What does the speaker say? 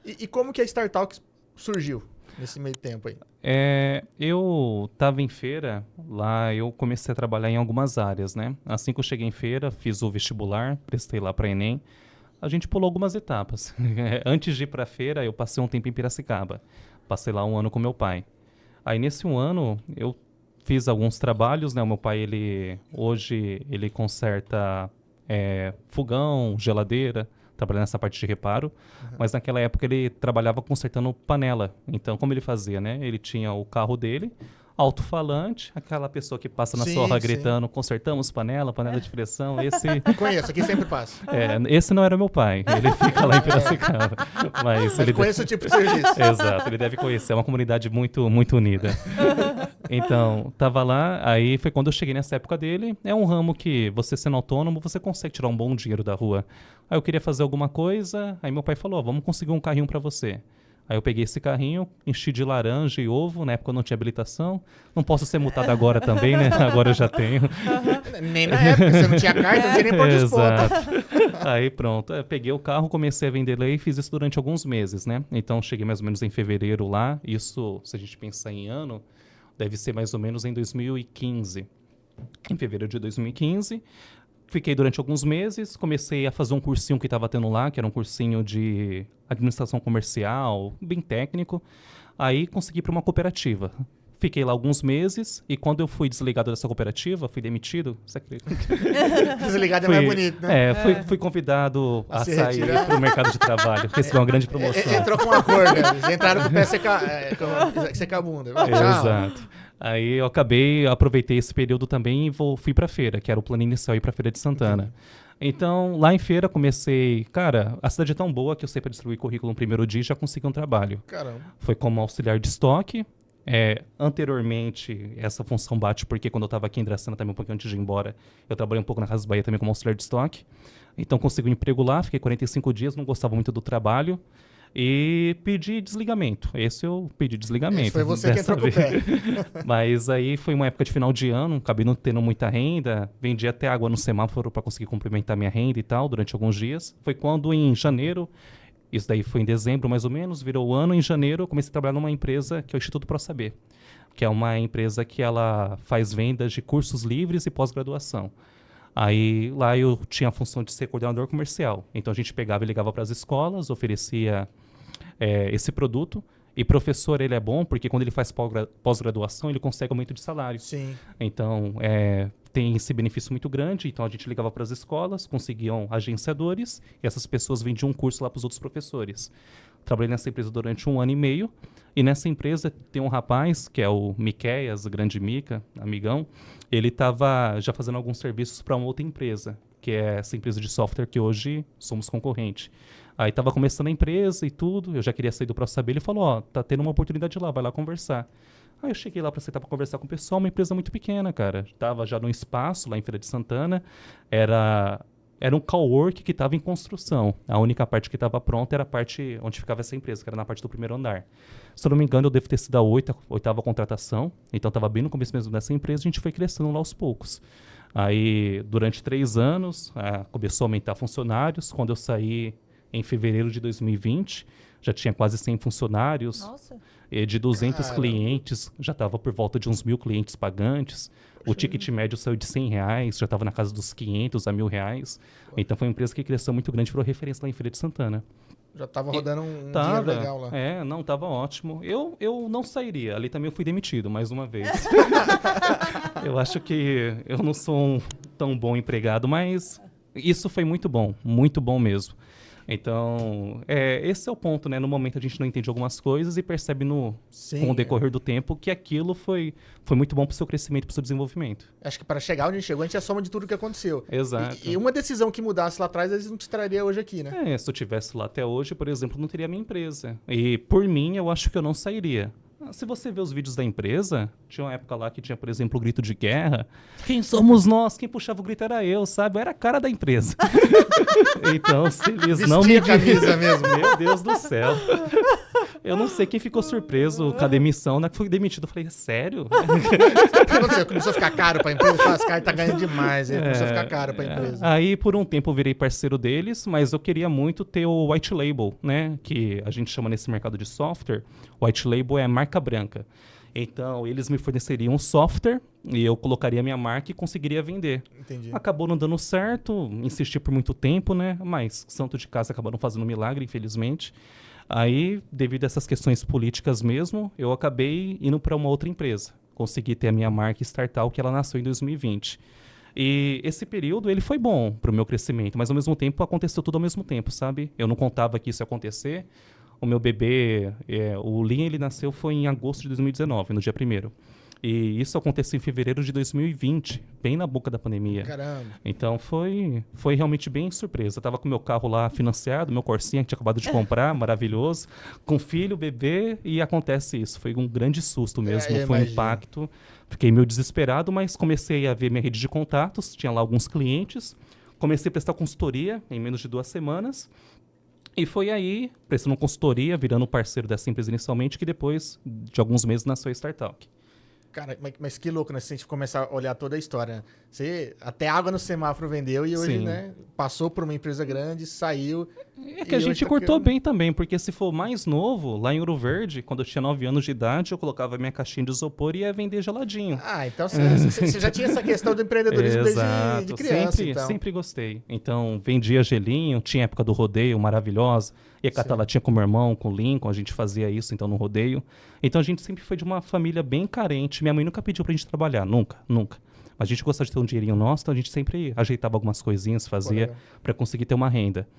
E como que a Startalk surgiu nesse meio tempo aí? Eu estava em feira, lá eu comecei a trabalhar em algumas áreas, né? Assim que eu cheguei em feira, fiz o vestibular, prestei lá para Enem. A gente pulou algumas etapas. Antes de ir para a feira, eu passei um tempo em Piracicaba. Passei lá um ano com meu pai. Aí nesse um ano, eu fiz alguns trabalhos, né? O meu pai, hoje, ele conserta fogão, geladeira, trabalha nessa parte de reparo. Mas naquela época ele trabalhava consertando panela. Então, como ele fazia, né? Ele tinha o carro dele, alto-falante, aquela pessoa que passa na sua rua gritando, consertamos panela de pressão, esse... Conheço, aqui sempre passa. Esse não era meu pai, ele fica lá em Piracicaba. Mas ele conhece o tipo de serviço. Exato, ele deve conhecer, é uma comunidade muito, muito unida. Então, tava lá, aí foi quando eu cheguei nessa época dele. É um ramo que você sendo autônomo, você consegue tirar um bom dinheiro da rua. Aí eu queria fazer alguma coisa, aí meu pai falou, vamos conseguir um carrinho pra você. Aí eu peguei esse carrinho, enchi de laranja e ovo, na época eu não tinha habilitação. Não posso ser multado agora também, né? Agora eu já tenho. Nem na época, você não tinha carta, não tinha nem pra disputar. Aí pronto, eu peguei o carro, comecei a vender lá e fiz isso durante alguns meses, né? Então cheguei mais ou menos em fevereiro lá, isso, se a gente pensar em ano, deve ser mais ou menos em 2015. Em fevereiro de 2015... Fiquei durante alguns meses, comecei a fazer um cursinho que estava tendo lá, que era um cursinho de administração comercial, bem técnico. Aí consegui para uma cooperativa. Fiquei lá alguns meses e quando eu fui desligado dessa cooperativa, fui demitido. Você acredita? Desligado é mais bonito, né? Fui convidado a sair para o mercado de trabalho, receber uma grande promoção. Entrou com um acordo, né? Eles entraram com o pé secar a bunda. Tchau. Exato. Aí eu aproveitei esse período também e fui pra feira, que era o plano inicial ir pra Feira de Santana. Então, lá em feira comecei... Cara, a cidade é tão boa que eu sei para distribuir currículo no primeiro dia e já consegui um trabalho. Caramba. Foi como auxiliar de estoque. Anteriormente, essa função bate porque quando eu estava aqui em Dracena, também um pouquinho antes de ir embora, eu trabalhei um pouco na Casas Bahia também como auxiliar de estoque. Então, consegui um emprego lá, fiquei 45 dias, não gostava muito do trabalho. E pedi desligamento. Esse eu pedi desligamento. Esse foi você que entrou com o pé. Mas aí foi uma época de final de ano, acabei não tendo muita renda. Vendi até água no semáforo para conseguir complementar minha renda e tal, durante alguns dias. Foi quando em janeiro, isso daí foi em dezembro mais ou menos, virou o ano. Em janeiro eu comecei a trabalhar numa empresa que é o Instituto ProSaber, que é uma empresa que ela faz vendas de cursos livres e pós-graduação. Aí lá eu tinha a função de ser coordenador comercial. Então a gente pegava e ligava para as escolas, oferecia esse produto. E professor, ele é bom porque quando ele faz pós-graduação, ele consegue aumento de salário. Sim. Então, tem esse benefício muito grande. Então a gente ligava para as escolas, conseguiam agenciadores e essas pessoas vendiam um curso lá para os outros professores. Trabalhei nessa empresa durante 1 ano e meio. E nessa empresa tem um rapaz, que é o Miqueias, o grande Mica, amigão. Ele estava já fazendo alguns serviços para uma outra empresa, que é essa empresa de software que hoje somos concorrente. Aí estava começando a empresa e tudo, eu já queria sair do ProSaber. Ele falou, tá tendo uma oportunidade lá, vai lá conversar. Aí eu cheguei lá para sentar para conversar com o pessoal, uma empresa muito pequena, cara. Estava já num espaço lá em Feira de Santana, era um cowork que estava em construção. A única parte que estava pronta era a parte onde ficava essa empresa, que era na parte do primeiro andar. Se eu não me engano, eu devo ter sido a oitava contratação. Então, estava bem no começo mesmo dessa empresa, a gente foi crescendo lá aos poucos. Aí, durante 3 anos, começou a aumentar funcionários. Quando eu saí em fevereiro de 2020, já tinha quase 100 funcionários. Nossa. De 200 clientes, já estava por volta de uns 1.000 clientes pagantes. O ticket médio saiu de R$100, já estava na casa dos 500 a R$1.000. Então foi uma empresa que cresceu muito grande, virou referência lá em Feira de Santana. Já estava rodando um dinheiro legal lá. Não, estava ótimo. Eu não sairia, ali também eu fui demitido, mais uma vez. Eu acho que eu não sou um tão bom empregado, mas isso foi muito bom mesmo. Então, esse é o ponto, né? No momento a gente não entende algumas coisas e percebe com o decorrer do tempo que aquilo foi muito bom para o seu crescimento, para o seu desenvolvimento. Acho que para chegar onde a gente chegou, a gente é a soma de tudo que aconteceu. Exato. E uma decisão que mudasse lá atrás, às vezes não te traria hoje aqui, né? Se eu estivesse lá até hoje, por exemplo, não teria minha empresa. E por mim, eu acho que eu não sairia. Se você vê os vídeos da empresa, tinha uma época lá que tinha, por exemplo, o grito de guerra. Quem somos nós? Quem puxava o grito era eu, sabe? Eu era a cara da empresa. Então, se eles não me... Vestia a camisa mesmo. Meu Deus do céu. Eu não sei quem ficou surpreso com a demissão, né? Que foi demitido. Eu falei, sério? O que aconteceu? Começou a ficar caro pra empresa? Falei, esse cara tá ganhando demais. Aí começou a ficar caro pra empresa. Aí, por um tempo, eu virei parceiro deles, mas eu queria muito ter o white label, né? Que a gente chama nesse mercado de software. O white label é a marca branca. Então, eles me forneceriam um software e eu colocaria minha marca e conseguiria vender. Entendi. Acabou não dando certo, insisti por muito tempo, né? Mas santo de casa acabaram fazendo um milagre, infelizmente. Aí, devido a essas questões políticas mesmo, eu acabei indo para uma outra empresa. Consegui ter a minha marca Startal, que ela nasceu em 2020. E esse período, ele foi bom para o meu crescimento, mas ao mesmo tempo aconteceu tudo ao mesmo tempo, sabe? Eu não contava que isso ia acontecer. O meu bebê, o Liam, ele nasceu foi em agosto de 2019, no dia 1º. E isso aconteceu em fevereiro de 2020, bem na boca da pandemia. Caramba. Então foi realmente bem surpresa. Eu tava com meu carro lá financiado, meu Corsinha que tinha acabado de comprar, maravilhoso, com filho, bebê, e acontece isso. Foi um grande susto mesmo, eu foi um imagino. impacto. Fiquei meio desesperado, mas comecei a ver minha rede de contatos, tinha lá alguns clientes. Comecei a prestar consultoria em menos de 2 semanas. E foi aí, prestando consultoria, virando parceiro dessa empresa inicialmente, que depois de alguns meses nasceu a Startalk. Cara, mas que louco, né? Se a gente começar a olhar toda a história, né? Você até água no semáforo vendeu e hoje, Sim. né? Passou por uma empresa grande, saiu. É que a e hoje gente tá cortou criando- bem também, porque se for mais novo, lá em Ouro Verde, quando eu tinha 9 anos de idade, eu colocava minha caixinha de isopor e ia vender geladinho. Ah, então você já tinha essa questão do empreendedorismo desde de criança, sempre, então. sempre gostei. Então, vendia gelinho, tinha época do rodeio maravilhosa, ia catar Sim. latinha com meu irmão, com o Lincoln, a gente fazia isso então no rodeio. Então a gente sempre foi de uma família bem carente. Minha mãe nunca pediu pra gente trabalhar, nunca, nunca. Mas a gente gostava de ter um dinheirinho nosso, então a gente sempre ajeitava algumas coisinhas, fazia legal. pra conseguir ter uma renda.